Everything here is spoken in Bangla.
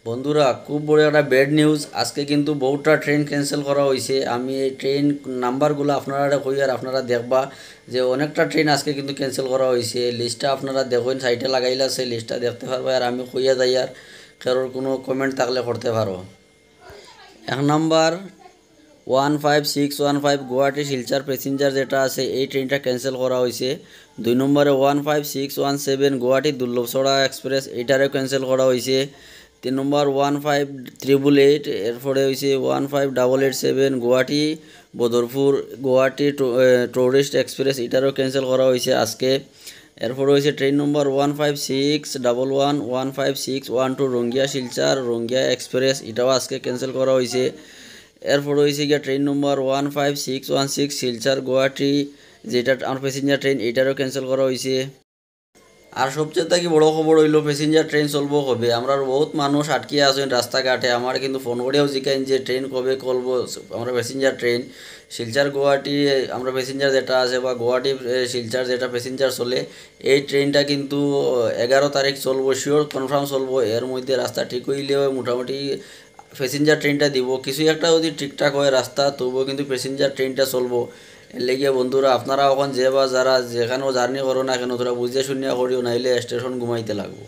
বন্ধুরা, খুব বড় একটা ব্যাড নিউজ। আজকে কিন্তু বহুটা ট্রেন ক্যান্সেল করা হয়েছে। আমি এই ট্রেন নাম্বারগুলো আপনারা কই আর আপনারা দেখবা যে অনেকটা ট্রেন আজকে কিন্তু ক্যান্সেল করা হয়েছে। লিস্টটা আপনারা দেখুন, সাইটে লাগাইলা সেই লিস্টটা দেখতে পারবে। আর আমি কইয়া যাই আর কারোর কোনো কমেন্ট থাকলে করতে পারো। এক নাম্বার 15,615 গুয়াহাটি শিলচর প্যাসেঞ্জার যেটা আছে এই ট্রেনটা ক্যান্সেল করা হয়েছে। 2 নম্বরে 15,617 গুয়াহাটি দুর্লভছড়া এক্সপ্রেস এইটারেও ক্যান্সেল করা হয়েছে। 3 নম্বর 15,888, এরপরে হয়েছে 15,887 গুয়াহাটি বদরপুর গুয়াহাটি টুরিস্ট এক্সপ্রেস এটারও ক্যান্সেল করা হয়েছে আজকে। এরপরে হয়েছে ট্রেন নম্বর 15,611 15,612 রঙ্গিয়া শিলচর রঙ্গিয়া এক্সপ্রেস এটাও আজকে ক্যান্সেল করা হয়েছে। এরপর হয়েছে গিয়া ট্রেন নম্বর 15,616 শিলচর গুয়াহাটি যেটা আমার প্যাসেঞ্জার ট্রেন এটারও ক্যান্সেল করা হয়েছে। আর সবচেয়ে থাকি বড় খবর হইলো প্যাসেঞ্জার ট্রেন চলবো কবে। আমরা বহুত মানুষ আটকে আছেন রাস্তাঘাটে, আমার কিন্তু ফোন করেও জিজ্ঞাসেন যে ট্রেন কবে করবো। আমরা প্যাসেঞ্জার ট্রেন শিলচর গুয়াহাটি আমরা প্যাসেঞ্জার যেটা আছে বা গুয়াহাটি শিলচর যেটা প্যাসেঞ্জার চলে এই ট্রেনটা কিন্তু 11 তারিখ চলবো, শিওর কনফার্ম চলবো। এর মধ্যে রাস্তা ঠিক হইলেও মোটামুটি প্যাসেঞ্জার ট্রেনটা দিব। কিছু একটা যদি ঠিকঠাক হয় রাস্তা, তবুও কিন্তু প্যাসেঞ্জার ট্রেনটা চলবো। এর লেগে বন্ধুরা আপনারা এখন যে বা যারা যেখানেও জার্নি করো না কেন তোরা বুঝে শুনিয়া করিও, নাইলে স্টেশন ঘুমাইতে লাগবো।